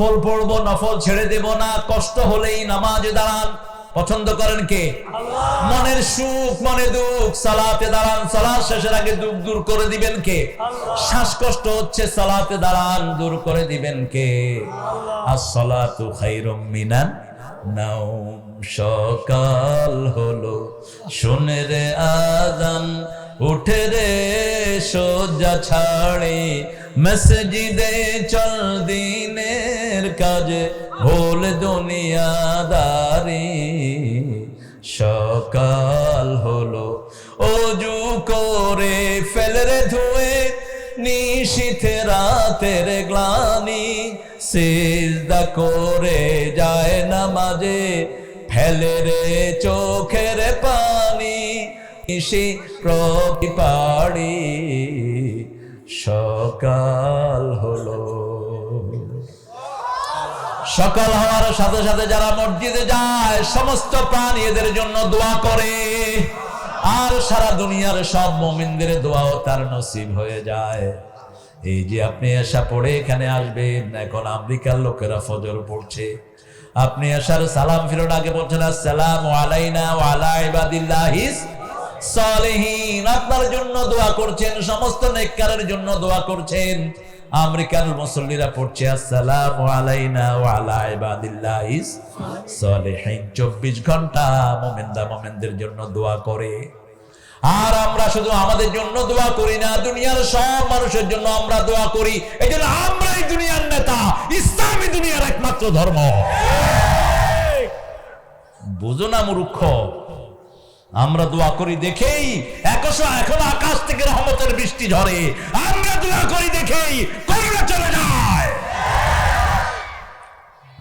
ফল পড়বো, নফল ছেড়ে দেব না, কষ্ট হলেই নামাজে দাঁড়ান। পছন্দ করেন কে? আল্লাহ। মনের সুখ, মনে দুঃখ, সালাতে দাঁড়ান, সালাত শেষের আগে দুঃখ দূর করে দিবেন কে? আল্লাহ। শ্বাসকষ্ট হচ্ছে, সালাতে দাঁড়ান, দূর করে দিবেন কে? আল্লাহ। আসসালাতু খায়রুম মিনান নাওম। সকাল হলো, শুনে রে আযান, উঠে রে শয্যা ছাড়ে, মসজিদে চল দিনের কাজে, ভুল দুনিয়াদারি। সকাল হলো, ওযু করে ফেল রে ধুয়ে, নিশীথে রাতের গ্লানি, সিজদা করে যায় নামাজে, ফেলে রে চোখের পানি, নিশি প্রতিপাড়ি। সকাল হলো। সকাল হওয়ার সাথে সাথে যারা মসজিদে যায়, সমস্ত প্রাণী এদের জন্য দোয়া করে, আর সারা দুনিয়ার সব মুমিনদের দোয়াও তার নসিব হয়ে যায়। এই যে আপনি এশা পড়ে এখানে আসবেন, এখন আমেরিকার লোকেরা ফজর পড়ছে, আপনি আসার সালাম ফিরোর আগে বলছেন আসসালামু আলাইনা ওয়া আলা ইবাদিল্লাহিস সালিহিন। আপনার জন্য দোয়া করছেন, সমস্ত নেককারের জন্য দোয়া করছেন। আমেরিকার মুসল্লিরা পড়ছে আসসালামু আলাইনা ওয়া আলা ইবাদিল্লাহিস সালিহিন। 24 ঘন্টা মুমিনরা মুমিনদের জন্য দোয়া করে। আর আমরা শুধু আমাদের জন্য দোয়া করি না, দুনিয়ার সব মানুষের জন্য আমরা দোয়া করি। এই জন্য আমরাই দুনিয়ার নেতা, ইসলামী দুনিয়ার একমাত্র ধর্ম। বুঝো না মূর্খ? আমরা দোয়া করি দেখেই এখন আকাশ থেকে রহমতের বৃষ্টি ঝরে, আমরা দোয়া করি দেখেই করোনা চলে যায়।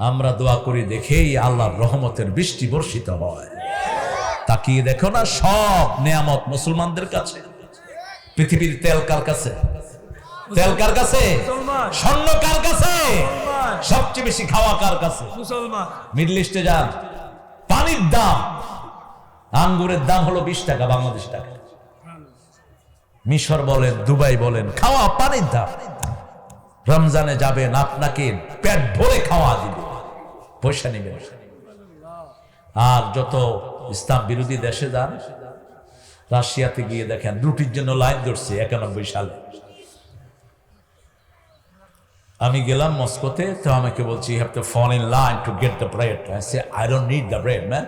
আমরা দোয়া করি দেখেই আল্লাহর রহমতের বৃষ্টি বর্ষিত হয়। তাকিয়ে দেখো না, সব নেয়ামত মুসলমানদের কাছে। পৃথিবীর তেল কার কাছে? তেল কার কাছে? স্বর্ণ কার কাছে? সবচেয়ে বেশি খাওয়া কার কাছে? মুসলমান। মিডল ইস্টে যান, পানির দাম, আঙ্গুরের দাম হলো 20 টাকা বাংলাদেশ টাকা। মিশর বলেন, দুবাই বলেন, খাওয়া পানির দাম। রমজানে যাবেন, আপনাকে পেট ভরে খাওয়া দিবে, পয়সা নিবে। আর যত ইসলাম বিরোধী দেশে যান, রাশিয়াতে গিয়ে দেখেন রুটির জন্য লাইন ধরছে 91 সালে। আমি গেলাম মস্কোতে, তো আমাকে বলছি you have to fall in line to get the bread. I say I don't need the bread man.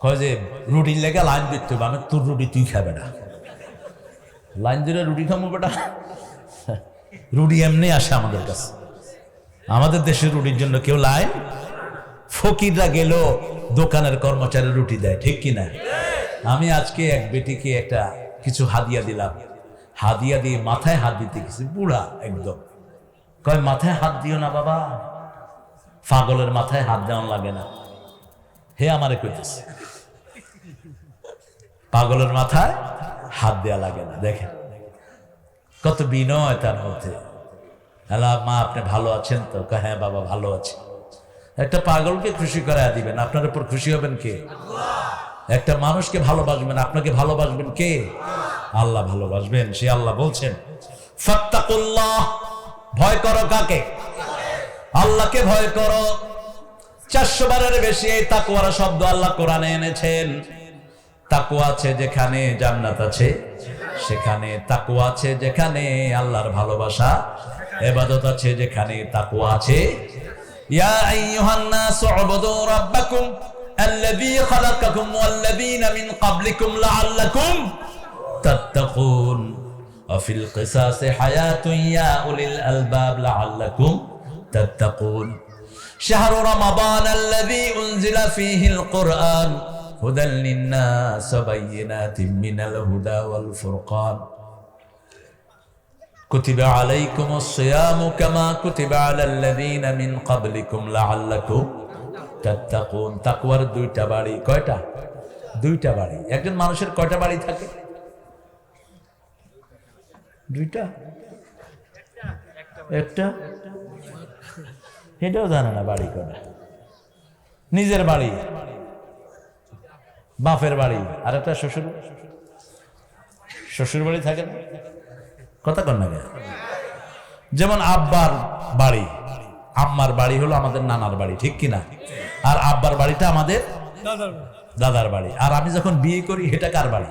কয় যে রুটির লেগে লাইন দিতে হবে। আমি তোর রুটি তুই খাবে না, লাইন ধরে রুটি খাবো বেটা? রুটি এমনি আসে আমাদের কাছে, আমাদের দেশের রুটির জন্য কেউ লাইন। ফকিররা গেল দোকানের কর্মচারী রুটি দেয়, ঠিক কিনা? আমি আজকে এক বেটিকে একটা কিছু হাদিয়া দিলাম, হাদিয়া দিয়ে মাথায় হাত দিতে গেছি, বুড়া একদম। কয় মাথায় হাত দিও না বাবা, পাগলের মাথায় হাত দেওয়ান লাগে না। হে আমারে কইতেছে, পাগলের মাথায় হাত দেওয়া লাগে না। দেখেন কত বিনয় তার মধ্যে। হ্যালো মা, আপনি ভালো আছেন তো? হ্যাঁ বাবা ভালো আছি। একটা পাগলকে খুশি করায় দিবেন, আপনার উপর খুশি হবেন কে? একটা মানুষকে ভালোবাসবেন, আপনাকে ভালোবাসবেন কে? আল্লাহ ভালোবাসবেন। সে আল্লাহ বলছেন ফাত্তাকুল্লাহ, ভয় করো কাকে? আল্লাহকে ভয় করো। 400 বারের বেশি এই তাকওয়ার শব্দ আল্লাহ কোরআনে এনেছেন। তাকওয়া আছে যেখানে জান্নাত আছে সেখানে, তাকওয়া আছে যেখানে আল্লাহর ভালোবাসা, ইবাদত আছে যেখানে তাকওয়া আছে। ইয়া আইয়ুহান নাসু উবুদু রাব্বাকুম আল্লাযী খালাকাকুম ওয়াল্লাযীনা মিন ক্বাবলিকুম লাআল্লাকুম তাত্তাকুন ওয়া ফিল কিসাসি হায়াতুন ইয়া উলিল আলবাব লাআল্লাকুম তাত্তাকুন। শাহরু রমাদান আল্লাযী উনজিলা ফীহিল কুরআন হুদাল লিন-নাস ওয়া বায়িনাতিন মিনাল হুদা ওয়াল ফুরকান। কুতিবা আলাইকুমুস সিয়ামু কামা কুতিবা আলাল্লাযীনা মিন ক্বাবলিকুম লাআল্লাকুম তাত্তাকুন। তাকওয়ার 2টা বাড়ি। কয়টা? 2টা বাড়ি। একজন মানুষের কয়টা বাড়ি থাকে? 2টা? একটা? এটাও জানে না বাড়ি কয়টা। নিজের বাড়ি, বাপের বাড়ি, আর একটা শ্বশুর বাড়ি থাকে না? কথা কন না? যেমন আব্বার বাড়ি, আম্মার বাড়ি হলো আমাদের নানার বাড়ি, ঠিক কিনা? আর আব্বার বাড়িটা আমাদের দাদার বাড়ি। আর আমি যখন বিয়ে করি এটা কার বাড়ি?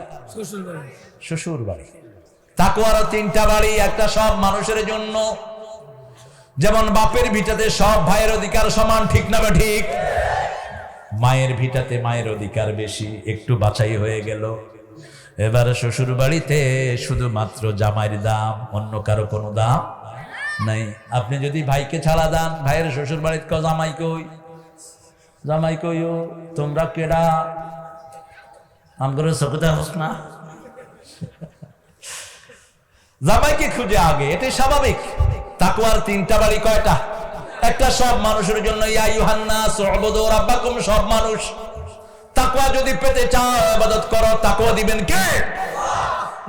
শ্বশুর বাড়ি। তাকওয়ার তিনটা বাড়ি, একটা সব মানুষের জন্য। যেমন বাপের ভিটাতে সব ভাইয়ের অধিকার সমান, ঠিক না ঠিক? মায়ের ভিটাতে মায়ের অধিকার বেশি, একটু বাছাই হয়ে গেল। এবার শ্বশুর বাড়িতে শুধুমাত্র জামাইয়ের দাম, অন্য কারো কোনো দাম নাই। আপনি যদি ভাইকে ছাড়া দেন, ভাইয়ের শ্বশুর বাড়িতে কও জামাই কই, জামাই কইও, তোমরা কেডা, আমগরে চকুতে হোস না, জামাইকে খুঁজে আগে, এটাই স্বাভাবিক। তাকওয়ার তিনটা বাড়ি কয়টা? একটা সব মানুষের জন্য, ইয়া আইয়ুহান নাস উবুদু রাব্বাকুম, সব মানুষ। তাকওয়া যদি পেতে চাও ইবাদত করো, তাকওয়া দিবেন কে?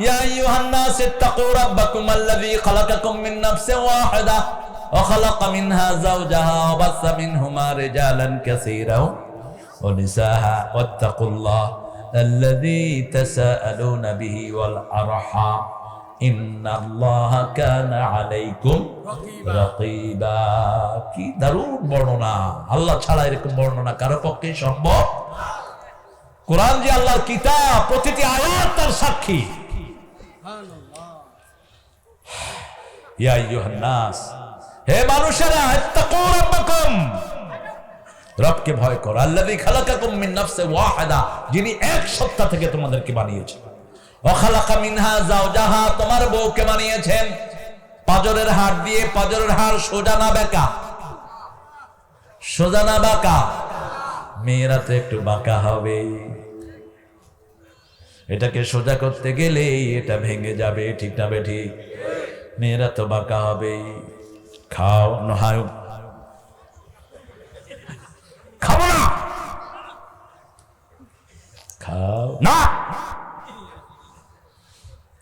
ইয়া আইয়ুহান নাস ইত্তাকু রাব্বাকুম আল্লাযী খালাকাকুম মিন নাফসিন ওয়াহিদা ওয়া খালাকা মিনহা যাওজাহা ওয়া বাসসা মিনহুমা রিজালান কাসীরা ওয়া নিসাআ ওয়াত্তাকুল্লাহ আল্লাযী তাসাআলুনা বিহি ওয়াল আরহাম ইন্নাল্লাহা কানা আলাইকুম রাকিবা। কি দারুণ বর্ণনা! আল্লাহ ছাড়া এরকম বর্ণনা কারো পক্ষে সম্ভব? কোরআন যে আল্লাহর কিতাব, প্রতিটি আয়াত তার সাক্ষী। ইয়া আইয়ুহান নাস, হে মানুষেরা, ইত্তাকু রাব্বাকুম, রবকে ভয় করো। আল্লাযী খালাকাকুম মিন নাফসিন ওয়াহিদা, যিনি এক সত্তা থেকে তোমাদেরকে বানিয়েছেন। ওয়া খালাকা মিনহা যাওজাহা, তোমার বউকে বানিয়েছেন। পাজরের হাড় দিয়ে, পাজরের হাড় সোজা না বেঁকা? সোজা না বাঁকা? মেয়েরা তো একটু বাঁকা হবে, এটাকে সোজা করতে গেলে এটা ভেঙে যাবে, ঠিক না ঠিক? মেয়েরা তো বাঁকা হবে। খাও নহায়, খাবো না, খাও না।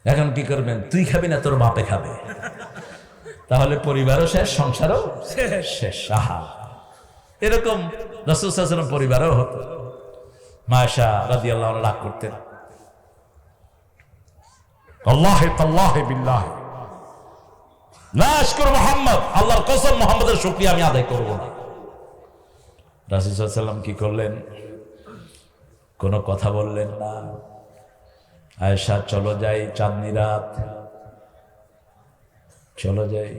এখন কি করবেন? তুই খাবি না, তোর বাপে খাবে। তাহলে পরিবারও শেষ, সংসারও শেষ। আহা, এরকম রাসূল সাল্লাল্লাহু আলাইহি ওয়াসাল্লাম পরিবারও হতো। মা আয়েশা রাদিয়াল্লাহু আনহা রাগ করতেন, আল্লাহি তাল্লাহি বিল্লাহি লা আশকুর মুহাম্মদ, আল্লাহর কসম মুহাম্মদের শুকরিয়া আমি আদায় করব না। রাসূল সাল্লাল্লাহু আলাইহি ওয়াসাল্লাম কি করলেন? কোনো কথা বললেন না। আয়েশা, চলো যাই, চাঁদনি রাত, চলো যাই।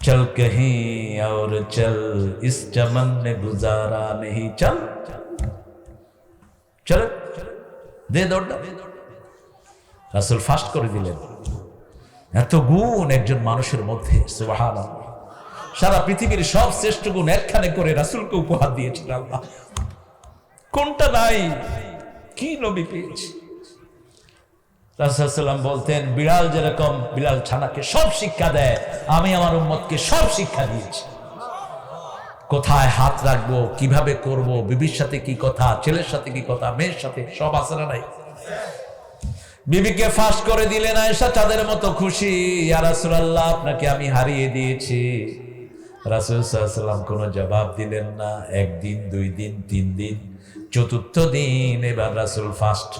चल कहीं और चल, इस चमन में गुजारा नहीं, चल चल दे दौड़ना। রাসূল ফাস্ট করে দিলেন। এত গুণ একজন মানুষের মধ্যে, সুবহানাল্লাহ। সারা পৃথিবীর সব শ্রেষ্ঠ গুণ একখানে করে রাসূলকে উপহার দিয়েছেন আল্লাহ। কোনটা নাই? কি নবী পেয়েছে? রাসূল সাল্লাল্লাহু আলাইহি ওয়াসাল্লাম বলতেন, বিড়াল যেরকম বিড়াল ছানাকে সব শিক্ষা দেয়, আমি আমার উম্মতকে সব শিক্ষা দিয়েছি। কোথায় হাত রাখবো, কিভাবে করব, বিবির সাথে কি কথা, ছেলের সাথে কি কথা, মেয়ের সাথে, সব আছে না নাই? বিবিকে ফাঁস করে দিলেন। আয়েশা চাঁদের মতো খুশি, ইয়া রাসূলুল্লাহ, আপনাকে আমি হারিয়ে দিয়েছি। রাসূল সাল্লাল্লাহু আলাইহি ওয়াসাল্লাম কোনো জবাব দিলেন না। একদিন, 2 দিন, 3 দিন, চতুর্থ দিন এবার রাসূল ফাস্ট।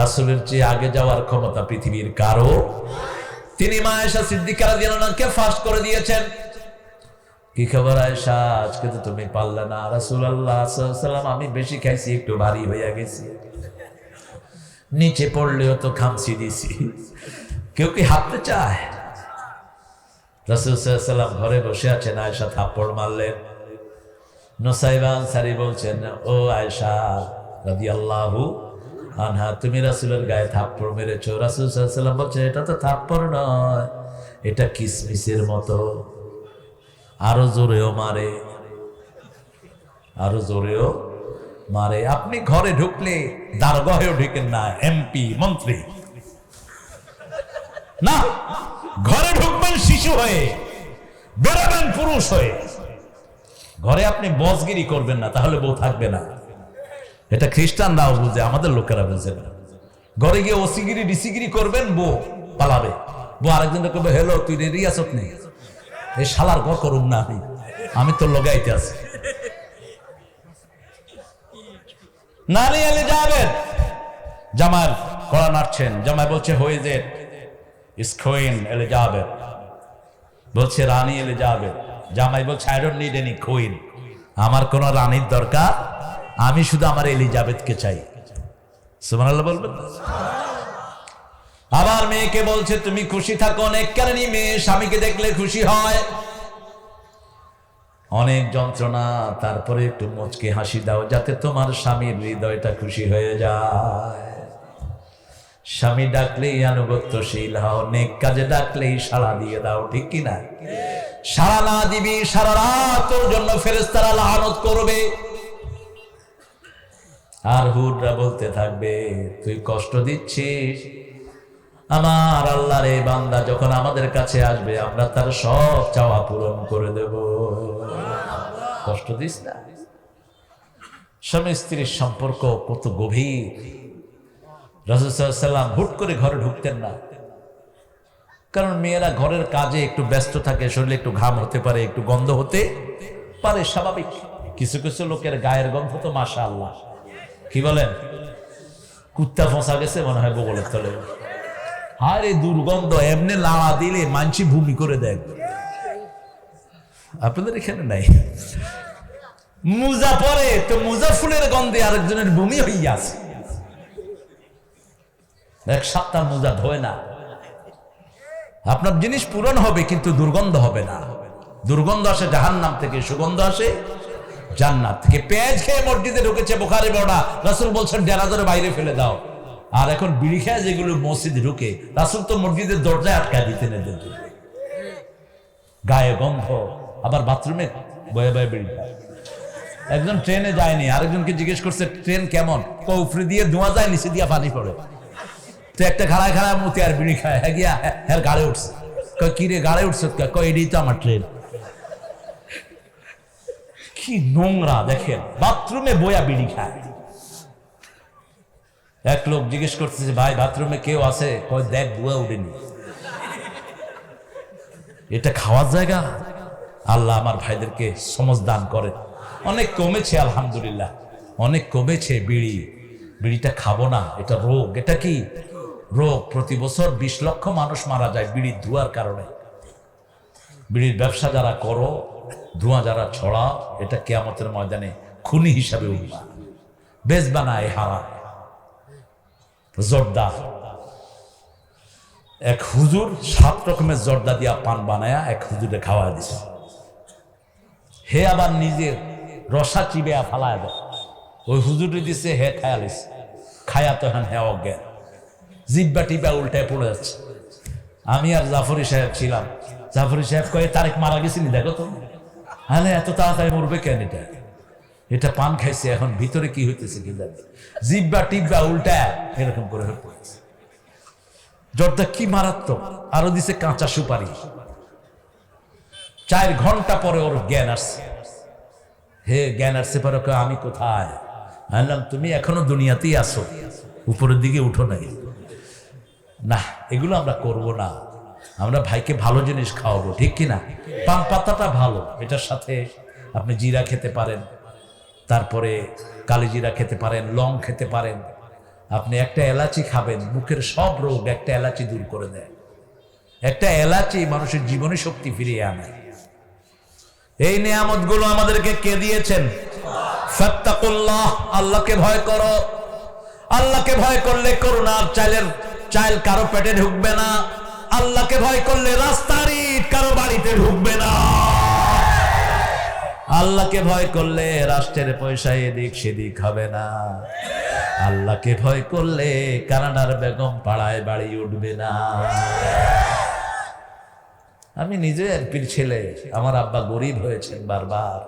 রাসূলের চেয়ে আগে যাওয়ার ক্ষমতা পৃথিবীর কারো। তিনি মা আয়েশা সিদ্দিকা রাদিয়াল্লাহু আনহাকে ফাস্ট করে দিয়েছেন। কি খবর আয়েশা, আজকে তো তুমি পারলে না? রাসূলুল্লাহ সাল্লাল্লাহু আলাইহি ওয়াসাল্লাম, আমি বেশি খাইছি, একটু ভারী হয়ে গেছি, নিচে পড়লেও তো খামছি দিছি। কেউ কি হাঁটতে চায়? রাসূল সাল্লাল্লাহু আলাইহি ওয়াসাল্লাম ঘরে বসে আছেন, আয়েশা থাপ্পড় মারলেন। নুসাইবা আনসারী বলছেন, ও আয়েশা রাদিয়াল্লাহু আনহা, তুমি রাসূলের গায়ে থাপ্পড় মেরেছো। রাসূল সাল্লাল্লাহু আলাইহি ওয়াসাল্লাম বলছেন, এটা তো থাপ্পড় নয়, এটা কিসমিসের মতো, আরো জোরেও মারে, আরো জোরেও মারে। আপনি ঘরে ঢুকলে দারগাহেও ঢুকেন না, এমপি মন্ত্রী না, ঘরে ঢুকবেন শিশু হয়ে, বেরোবেন পুরুষ হয়ে। ঘরে আপনি বসগিরি করবেন না, তাহলে বউ থাকবে না। এটা খ্রিস্টানরাও বুঝে, আমাদের লোকেরা বুঝে না। ঘরে গিয়ে ওসিগিরি ডিসিগিরি করবেন, বউ পালাবে। বউ আরেকজন করবে, হেলো তুই রেডি আছত নেই? এই শালার ঘর করুম না, আমি তো লগাইতে আছি। নানি আলী যাবেন, জামার কড়া নাড়ছেন। জামাই বলছে, হয়ে যে ইস কুইন এলিজাবেথ, বলছে রানী এলিজাবেথ। জামাই বলছে I don't need any queen, আমার কোন রানীর দরকার, আমি শুধু আমার এলিজাবেথকে চাই। সুবহানাল্লাহ বলবেন। আবার মেয়েকে বলছে তুমি খুশি থাকো, অনেক কারণে মেয়ে স্বামীকে দেখলে খুশি হয়, অনেক যন্ত্রণা, তারপরে একটু মুচকি হাসি দাও যাতে তোমার স্বামীর হৃদয়টা খুশি হয়ে যায়। স্বামী ডাকলেই আনুগত্যশীল হও, নেক কাজে ডাকলেই সাড়া দিয়ে দাও, ঠিক কিনা? সাড়া না দিবি সারা রাত তোর জন্য ফেরেশতারা লানত করবে, আর হুররা বলতে থাকবে তুই কষ্ট দিচ্ছিস, আমার আল্লাহর এই বান্দা যখন আমাদের কাছে আসবে আমরা তার সব চাওয়া পূরণ করে দেব, কষ্ট দিস না। স্বামী স্ত্রীর সম্পর্ক কত গভীর। রাসূল সাল্লাল্লাহু আলাইহি ওয়াসাল্লাম হুট করে ঘরে ঢুকতেন না, কারণ মেয়েরা ঘরের কাজে একটু ব্যস্ত থাকে, শরীরে একটু ঘাম হতে পারে, একটু গন্ধ হতে পারে, স্বাভাবিক। কিছু কিছু লোকের গায়ের গন্ধ তো মাশাআল্লাহ, কি বলেন, কুত্তা ফসা গেছে মনে হয় বগলের তলে, আরে দুর্গন্ধ, এমনি লাড়া দিলে মানসি ভূমি করে দেয়। আপনাদের এখানে নাই? মুজা পরে তো মুজা ফুলের গন্ধে আরেকজনের ভূমি হইয়াছে, এক সপ্তাহ মুজা ধোয় না। আপনার জিনিস পূরণ হবে কিন্তু দুর্গন্ধ হবে না। দুর্গন্ধ আসে জাহান্নাম থেকে, সুগন্ধ আসে জান্নাত থেকে। পেঁয়াজ খেয়ে মসজিদে ঢুকেছে, বুখারী বর্ণনা, রাসূল বলছেন জানাজার বাইরে ফেলে দাও। আর এখন বিড়ি খেয়ে যেগুলো মসজিদে ঢুকে, রাসূল তো মসজিদের দরজায় আটকায় দিতেন এদের, গায়ে গন্ধ, আবার বাথরুমে বয়ে বয়ে বিড়ি খায়। একজন ট্রেনে যায়নি, আরেকজনকে জিজ্ঞেস করছে ট্রেন কেমন, উপরে দিয়ে ধোঁয়া যায়, নিচে দিয়ে পানি পড়ে, তো একটা খাড়ায় খাড়ায় মতি আর বিড়ি খায়, হ্যাঁ গিয়া হ্যাঁ গাড়ে উঠছে, কি রে গাড়ে উঠছে, এটাই তো আমার ট্রেন। কি নোংরা দেখেন, বাথরুমে বয়া বিড়ি খায়। এক লোক জিজ্ঞেস করতেছে ভাই বাথরুমে কেউ আছে, কয় দেখ বুয়া উঠেনি। এটা খাওয়ার জায়গা? আল্লাহ আমার ভাইদেরকে সমঝ দান করে। অনেক কমেছে আলহামদুলিল্লাহ, অনেক কমেছে বিড়িটা খাবো না, এটা রোগ। এটা কি রোগ? প্রতি বছর 20 লক্ষ মানুষ মারা যায় বিড়ির ধোঁয়ার কারণে। বিড়ির ব্যবসা যারা করো, ধোঁয়া যারা ছড়াও, এটা কিয়ামতের ময়দানে খুনি হিসাবে উঠবা, বেচবা না, এই হারাম। জর্দা, এক হুজুর 7 রকমের জর্দা দিয়া পান বানায়া এক হুজুরে খাওয়া দিছে, হে আবার নিজের রসা চিবেয়া ফালায় দেয়, ওই হুজুরে দিছে, হে খায়ালিস, খায়া তো এখন হ্যাঁ অজ্ঞান, জিব্বা টিপা উল্টায় পড়ে যাচ্ছে। আমি আর জাফরি সাহেব ছিলাম, জাফরি সাহেব কয়ে তারেক মারা গেছিনি দেখো তো। হ্যাঁ এত তাড়াতাড়ি মরবে কেন? এটা পান খাইছে, এখন ভিতরে কি হইতেছে কি জানি, জিব্বা টিব্বা উল্টা এরকম করে পড়েছে। জ্বরটা কি মারাত্মক। আরো দিছে কাঁচা সুপারি। 4 ঘন্টা পরে ওর জ্ঞান আসছে, হে জ্ঞান আসছে পরে আমি কোথায়? বললাম তুমি এখনো দুনিয়াতেই আসো, উপরের দিকে উঠো নাই। না, এগুলো আমরা করব না, আমরা ভাইকে ভালো জিনিস খাওয়াবো, ঠিক কিনা? পান পাতাটা ভালো, এটার সাথে আপনি জিরা খেতে পারেন, তারপরে কালি জিরা খেতে পারেন, লং খেতে পারেন, আপনি একটা এলাচি খাবেন, মুখের সব রোগ একটা এলাচি দূর করে দেয়। একটা এলাচি মানুষের জীবনে শক্তি ফিরিয়ে আনে। এই নিয়ামত গুলো আমাদেরকে কে দিয়েছেন? ফাত্তাকুল্লাহ, আল্লাহকে ভয় করো। আল্লাহকে ভয় করলে করুণার চাইল কারো পেটে ঢুকবে না। আল্লাহকে ভয় করলে রাস্তার ইট কারো বাড়িতে ঢুকবে না। আল্লাহকে ভয় করলে রাষ্ট্রের পয়সা এদিক সেদিক হবে না। আল্লাহকে ভয় করলে কানাডার বেগম পাড়ায় বাড়ি উঠবে না। আমি নিজে এমপির ছেলে, আমার আব্বা গরিব হয়েছেন বারবার।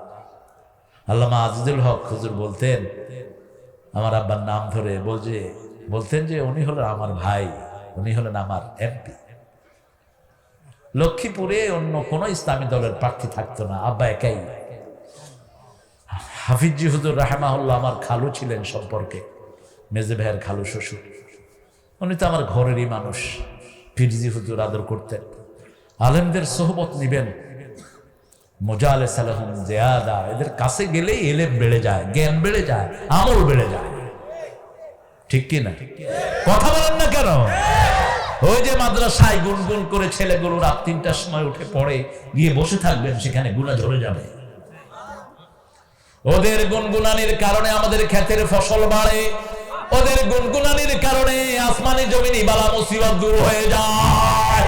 আল্লামা আজিজুল হক হুজুর বলতেন, আমার আব্বার নাম ধরে বলতেন যে উনি হলেন আমার ভাই, উনি হলেন আমার এমপি। লক্ষ্মীপুরে অন্য কোন ইসলামী দলের প্রার্থী থাকতো না, আব্বা একাই। হাফিজি হুজুর রাহমাহুল্লাহ আমার খালু ছিলেন সম্পর্কে, মেজে ভাইয়ের খালু শ্বশুর। উনি তো আমার ঘরেরই মানুষ। ফিরজি হুজুর আদর করতেন। আলেমদের সোহবত নিবেন, মুজালিস আলহুম জিয়াদা, এদের কাছে গেলেই এলেম বেড়ে যায়, জ্ঞান বেড়ে যায়, আমল বেড়ে যায়, ঠিক কি না? কথা বলেন না কেন? ওই যে মাদ্রাসায় গুনগুন করে ছেলেগুলো রাত 3টার সময় উঠে পড়ে গিয়ে বসে থাকবেন, সেখানে গুনাহ ঝরে যাবে। ওদের গুনগুনানির কারণে আমাদের ক্ষেতের ফসল বাড়ে, ওদের গুনগুনানির কারণে আসমানি জমিনি বালা মুসিবত দূর হয়ে যায়।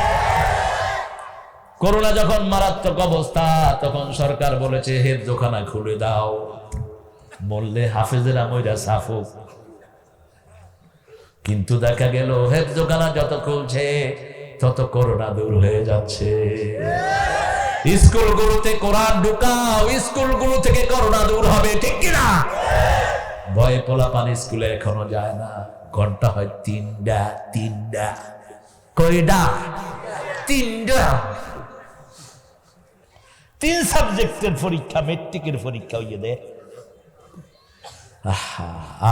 করোনা যখন মারাত্মক অবস্থা, তখন সরকার বলেছে হেফজোখানা খুলে দাও, বললে হাফেজেরা মইরা সাফুক। কিন্তু দেখা গেল হেফজোখানা যত খুলছে তত করোনা দূর হয়ে যাচ্ছে। স্কুলগুলোতে কোরআন ঢুকাও, স্কুলগুলো থেকে করোনা দূর হবে, ঠিক কিনা? ভয়ে পোলাপান স্কুলে এখনো যায় না। ঘন্টা হয় 3টা। কয়টা? 3টা। 3 সাবজেক্টের পরীক্ষা, মেট্রিকের পরীক্ষা হইয়ে দেয়।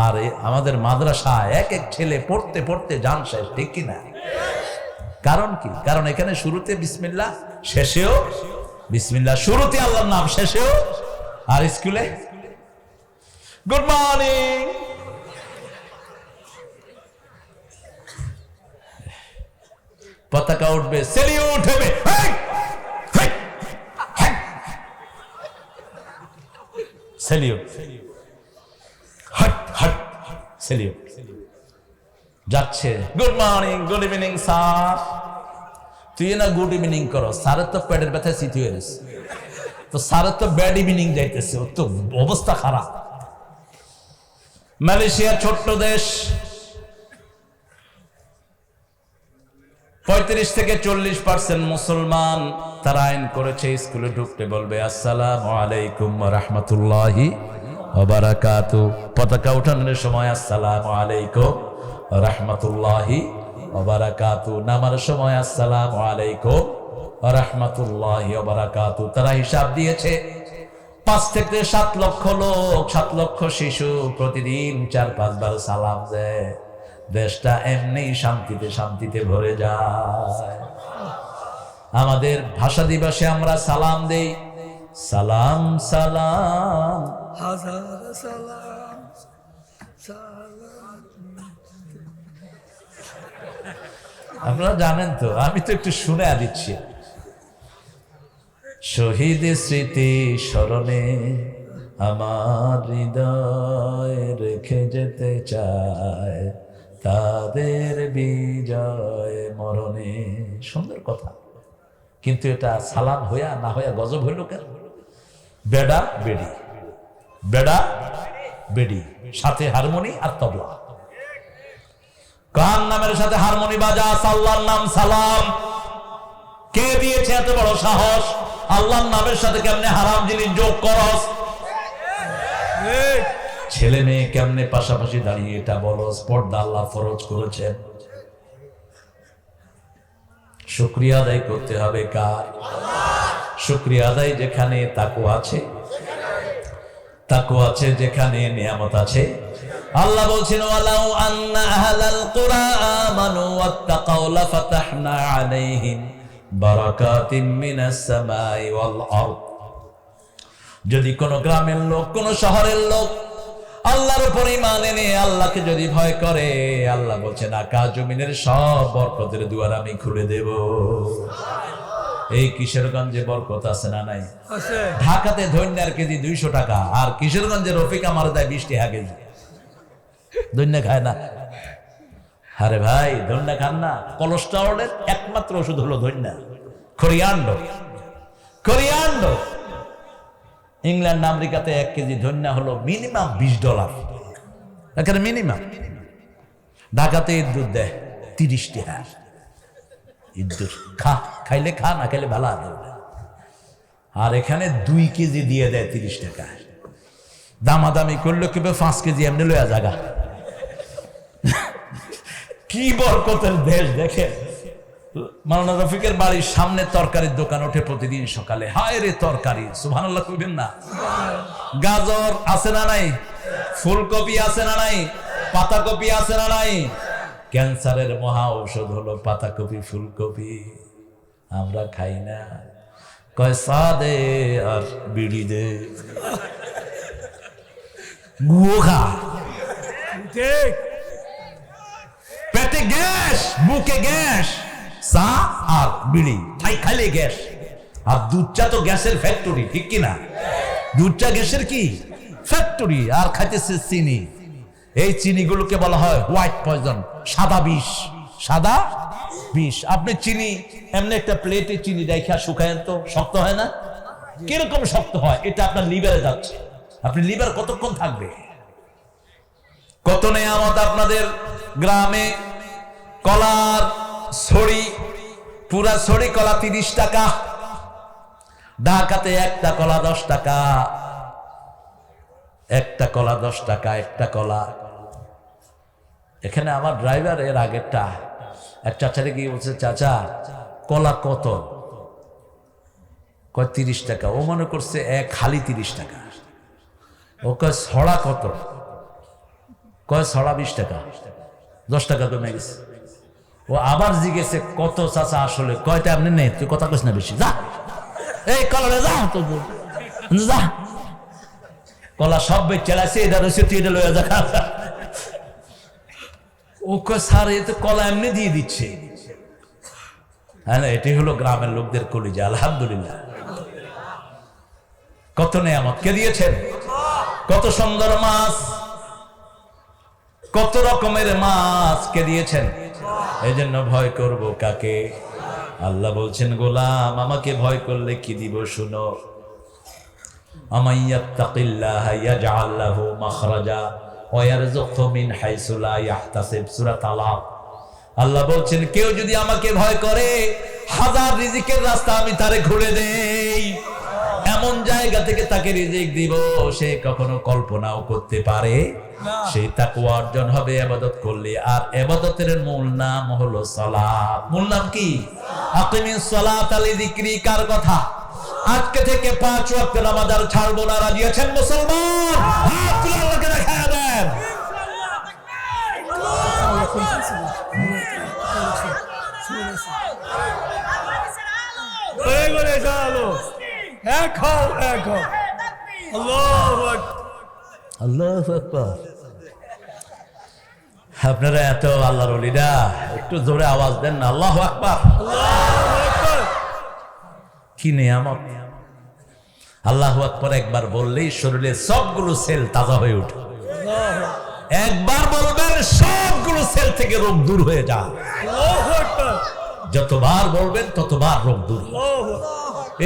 আর আমাদের মাদ্রাসায় এক এক ছেলে পড়তে পড়তে জান শেষ, ঠিক কিনা? কারণ কি? কারণ এখানে শুরুতে বিসমিল্লাহ, শেষেও বিসমিল্লাহ, শুরুতে আল্লাহর নাম, শেষেও। আর স্কুলে গুড মর্নিং, পতাকা উঠবে, সেলিউট হবে, সেলিউট, হট হট সেলিউট। যাচ্ছে good morning, good evening sir. তুই না গুড ইভিনিং করো, স্যারের তো পেটের ব্যথায় শীত হয়ে গেছে, তো স্যারের তো ব্যাড ইভিনিং যাইতেছে, ওর তো অবস্থা খারাপ। মালয়েশিয়া ছোট্ট দেশ, 35 থেকে 40% মুসলমান। তারা আইন করেছে স্কুলে ঢুকতে বলবে আসসালামু আলাইকুম ওয়া রাহমাতুল্লাহি ওয়া বারাকাতুহু। পতাকা উঠানোর সময় আসসালামু আলাইকুম ওয়া রাহমাতুল্লাহি ওয়া বারাকাতুহু। নামার সময় আসসালামু আলাইকুম ওয়া রাহমাতুল্লাহি ওয়া বারাকাতুহু। তারা হিসাব দিয়েছে 5 থেকে 7 লক্ষ লোক, 7 লক্ষ শিশু প্রতিদিন 4-5 বার সালাম দেয়। দেশটা এমনি শান্তিতে শান্তিতে ভরে যায়। আমাদের ভাষা দিবসে আমরা সালাম দেই, সালাম সালাম হাজার সালাম সালাম। আপনারা জানেন তো, আমি তো একটু শুনে দিচ্ছি। শহীদ স্মৃতি স্মরণে আমার হৃদয় রেখে যেতে চায় তাদের বিজয় মরণে। সুন্দর কথা, কিন্তু এটা সালাম হইয়া না হইয়া গজব হইল কেন? বেডা বেডি, বেডা বেডি, সাথে হারমোনি আর তবলা। কার নামের সাথে হারমোনি বাজা? আল্লাহর নাম সালাম। কে দিয়েছে এত বড় সাহস? আল্লাহর নামের সাথে কেমনে হারাম জিনিস যোগ করস? ছেলে মেয়ে কেমনে পাশাপাশি দাঁড়িয়ে এটা বলো? পর্দা আল্লাহ ফরজ করেছেন। শুকরিয়া আদায় করতে হবে কার? শুকরিয়া আদায় যেখানে তাকওয়া আছে, তাকওয়া আছে যেখানে নিয়ামত আছে। আল্লাহ বলছেন ওয়ালাউ আন্না আহলাল কুরা আমানু ওয়াত্তাকাউ লাফাতাহনা আলাইহিম বারাকাতিম মিনাস সামাই ওয়াল আরদ। যদি কোন গ্রামের লোক, কোন শহরের লোক আল্লাহর উপর ঈমান এনে আল্লাহকে যদি ভয় করে, আল্লাহ বলছেন আকাশ জমিনের সব বরকতের দুয়ার আমি খুলে দেব। এই কিশোরগঞ্জে বরকত আছে না নাই? ঢাকাতে ধন্যার কেজি 200 টাকা, আর কিশোরগঞ্জে রফিক আমার দেয় 20 টাকা কেজি। ধন্যা খায় না? আরে ভাই, ধন্যা খান না? কোলেস্টেরলের একমাত্র ওষুধ হলো ধন্যা, কোরিয়ান্ডো। কোরিয়ান্ডো ইংল্যান্ড আমেরিকাতে 1 কেজি ধন্যা হলো মিনিমাম $20, এখানে মিনিমাম। ঢাকাতে ইদ্দুর দেয় 30 টাকা। ইদ্দুর খা, খাইলে খা, না খাইলে ভালো আছে। আর এখানে 2 কেজি দিয়ে দেয় 30 টাকা। দামাদামি করলে কেবে 5 কেজি এমনি লয়া জাগা। কি বরকতের দেশ দেখে। মাওলানা রফিকের বাড়ির সামনে তরকারির দোকান ওঠে প্রতিদিন সকালে। হায় রে তরকারি, সুবহানাল্লাহ কইবেন না? গাজর আছে না নাই? ফুলকপি আছে না নাই? পাতাকপি আছে না নাই? ক্যান্সারের মহা ঔষধ হলো পাতাকপি, ফুলকপি। আমরা খাই না। কয় সাদে আর বিড়ি দে, গুয়ো খা, পেটে গ্যাস, বুকে গ্যাস, চা আর বিড়ি খাইলে গ্যাস। আর দুধ চা তো গ্যাসের ফ্যাক্টরি, ঠিক কিনা? দুধ চা গ্যাসের কি ফ্যাক্টরি, আর খাইতেছে চিনি। এই চিনিগুলোকে বলা হয় হোয়াইট পয়জন, সাদা বিষ। সাদা বিষ। আপনি চিনি এমনি একটা প্লেটে চিনি দেখা শুকায়েন তো শক্ত হয় না? কিরকম শক্ত হয়? এটা আপনার লিভারে যাচ্ছে। আপনি লিভার কতক্ষণ থাকবে? কত নেয়ামত আপনাদের গ্রামে। কলার ছড়ি, পুরা ছড়ি কলা 30 টাকা। ঢাকাতে একটা কলা 10 টাকা, একটা কলা 10 টাকা, একটা কলা। এখানে আমার ড্রাইভার এর আগেরটা এক চাচারে গিয়ে বলছে, চাচা কলা কত? কয় 30 টাকা। ও মনে করছে এক খালি 30 টাকা। ও কয় ছড়া কত? কয় ছড়া 20 টাকা। 10 টাকা কমে গেছে। ও আবার জিজ্ঞেসে কত চাচা আসলে? কয়টা আপনি নেই, তুই কথা কইস না বেশি, যা এই কলারে যা তো যা। কলা সব বেচালাইছে, এটা রয়েছে তুই এটা লয়ে যা। ও কয় স্যার এ তো কলা এমনি দিয়ে দিচ্ছে। হ্যাঁ, এটাই হলো গ্রামের লোকদের কলিজা। আলহামদুলিল্লাহ। কত নেয়ামত কে দিয়েছেন, কত সুন্দর মাছ, কত রকমের মাছ কে দিয়েছেন। এই জন্য ভয় করব কাকে? আল্লাহ বলছেন, গোলাম আমাকে ভয় করলে কি দিব শুনো। আমাইয়াত্তাকিল্লাহ ইয়াজআল লাহু মাখরাজা ওয়া ইয়ারযুকহু মিন হাইসু লা ইয়াহতাসিব। সূরা তালাক। আল্লাহ বলছেন, কেউ যদি আমাকে ভয় করে, হাজার রিজিকের রাস্তা আমি তারে খুলে দেই। এমন জায়গা থেকে তাকে রিজিক দিব সে কখনো কল্পনাও করতে পারে। সেই তাকওয়া অর্জন হবে ইবাদত করলে। আর ইবাদতের মূল নাম হলো সালাত। মূল নাম কি? আকিমিস সালাতা লিযিকরি। কার কথা? আজকে থেকে 5 ওয়াক্ত নামাজ আর ছাড়বো না। রাজি আছেন মুসলমান? হাত তুলে আল্লাহকে দেখায় দেন। আপনারা এত আল্লাহর ওলিরা একটু জোরে আওয়াজ দেন না, আল্লাহু আকবার। কি নিয়ামত! আল্লাহু আকবার একবার বললেই শরীরের সবগুলো সেল তাজা হয়ে ওঠে। একবার বলবেন সবগুলো সেল থেকে রোগ দূর হয়ে যায়। যতবার বলবেন ততবার রোগ দূর।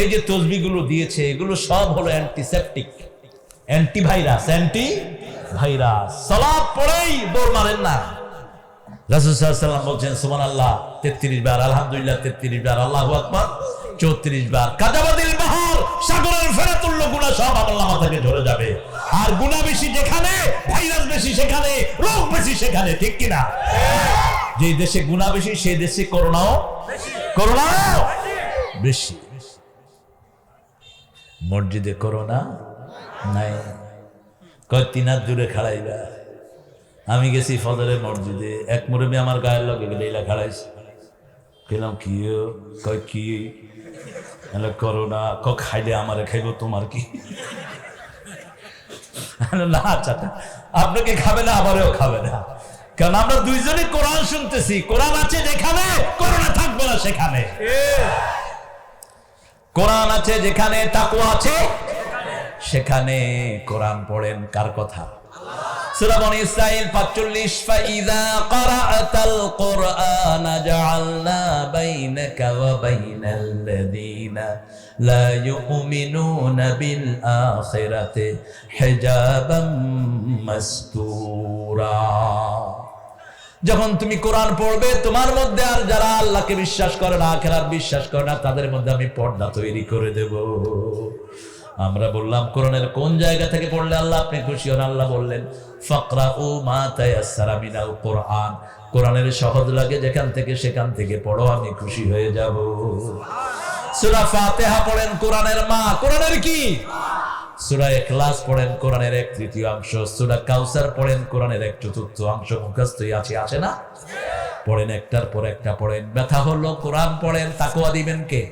এই যে তসবিহগুলো দিয়েছে এগুলো সব হলো অ্যান্টিসেপটিক, অ্যান্টিভাইরাস। অ্যান্টিভাইরাস। সালাত পড়েই দৌড় মারেন না। রাসূল সাল্লাল্লাহু আলাইহি ওয়াসাল্লাম বলছেন সুবহানাল্লাহ 33 বার, আলহামদুলিল্লাহ 33 বার, আল্লাহু আকবার 34 বার। কাজাবাদিল বাহর, সাগরের ফেরাতুল্য গুনাহ সব আমলনামা থেকে ঝরে যাবে। আর গুনাহ বেশি যেখানে, ভাইরাস বেশি সেখানে, রোগ বেশি সেখানে, ঠিক কি না? যে দেশে গুনাহ বেশি সেই দেশে করোনাও বেশি। মসজিদে করোনা নাই, কয় 3 হাত দূরে খাড়াইবা। আমি গেছি ফজরের মসজিদে, এক মুরব্বী আমার গায়ের লগে গেলে খাড়াইছে। গেলাম কি? কয় কি? করোনা। খাইলে আমারে খাইব, তোমার কি? না আচ্ছা, আপনাকে খাবে না, আমারও খাবে না। কারণ আমরা দুইজনে কোরআন শুনতেছি। কোরআন আছে যেখানে, করোনা থাকবে না সেখানে। কোরআন আছে যেখানে, তাকওয়া আছে সেখানে। কোরআন পড়েন। কার কথা? সূরা বনী ইসরাঈল 45। ফাইযা ক্বারাআতাল কুরআনা জাআলনা বাইনাকা ওয়া বাইনাল্লাযীনা লা ইউমিনুনা বিল আখিরাতি হিজাবাম মাসতুরা। যখন তুমি কোরআন পড়বে তোমার মধ্যে আর যারা আল্লাহকে বিশ্বাস করে না, আখিরাত বিশ্বাস করে না, তাদের মধ্যে আমি পর্দা তৈরি করে দেব। আমরা বললাম কোরআনের কোন জায়গা থেকে পড়লে আল্লাহ আপনি খুশি হন? আল্লাহ বললেন ফাকরাউ মা তায়াসসারা মিনাল কুরআন। কোরআনের সহজ লাগে যেখান থেকে সেখান থেকে পড়ো, আমি খুশি হয়ে যাব। সূরা ফাতিহা পড়েন, কোরআনের মা। কোরআনের কি? সূরা ইখলাস পড়েন, কোরআনের 1/3 অংশ। সূরা কাউসার পড়েন, কোরআনের 1/4 অংশ মুখস্থই আছে না? পড়েন, একটার পর একটা পড়েন। ব্যথা হলো কোরআন পড়েন, তাকওয়া দিবেন কে?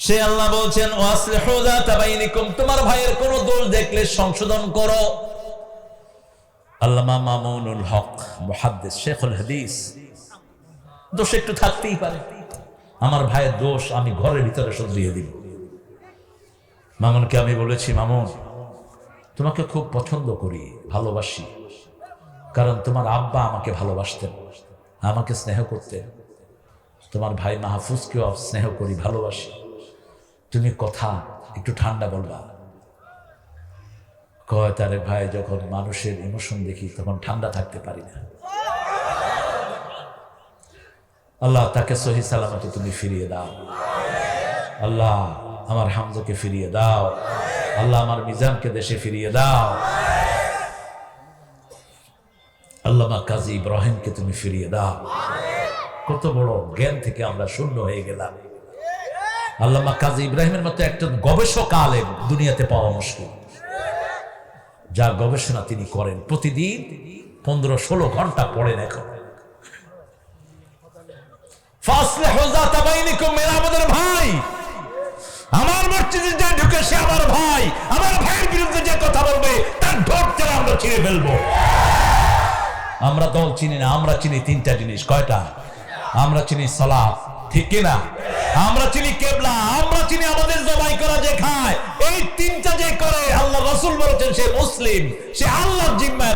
সে আল্লাহ বলছেন ওয়াসলিহু যাতা বাইনিকুম। তোমার ভাইয়ের কোন দোষ দেখলে সংশোধন করো। আল্লামা মামুনুল হক মুহাদ্দিস শেখুল হাদিস, দোষ একটু থাকতেই পারে, আমার ভাইয়ের দোষ আমি ঘরের ভিতরে শুধরিয়ে দিব। মামুনকে আমি বলেছি, মামুন তোমাকে খুব পছন্দ করি, ভালোবাসি, কারণ তোমার আব্বা আমাকে ভালোবাসতেন, আমাকে স্নেহ করতেন, তোমার ভাই মাহফুজকেও স্নেহ করি, ভালোবাসি, তুমি কথা একটু ঠান্ডা বলবা। কয় তারে ভাই, যখন মানুষের ইমোশন দেখি তখন ঠান্ডা থাকতে পারি না। আল্লাহ তাকে সহি সালামতে তুমি ফিরিয়ে দাও, আল্লাহ আমার হামজাকে ফিরিয়ে দাও, আল্লাহ আমার মিজানকে দেশে ফিরিয়ে দাও, আল্লামা কাজী ইব্রাহিমকে তুমি ফিরিয়ে দাও। কত বড় জ্ঞান থেকে আমরা শূন্য হয়ে গেলাম। আল্লামা কাজী ইব্রাহিমের মতো একজন গবেষক আলেম দুনিয়াতে পাওয়া মুশকিল। যা গবেষণা তিনি করেন, প্রতিদিন 15-16 ঘন্টা পড়েন। এখন আমাদের ভাই, আমার মসজিদে যে ঢুকে সে আমার ভাই, আমার ভাইয়ের বিরুদ্ধে যে কথা বলবে তার ঠোঁট ছেড়ে আমরা ছিঁড়ে ফেলবো। আমরা দল চিনি না, আমরা চিনি 3টা জিনিস। কয়টা? আমরা চিনি সালাত, ঠিক কিনা? আমরা চিনি কিবলা, আমরা চিনি আমাদের জবাই করা যে খায়, এই 3টা যে করে আল্লাহ রাসূল বলেছেন সে মুসলিম, সে আল্লাহর জিম্মায়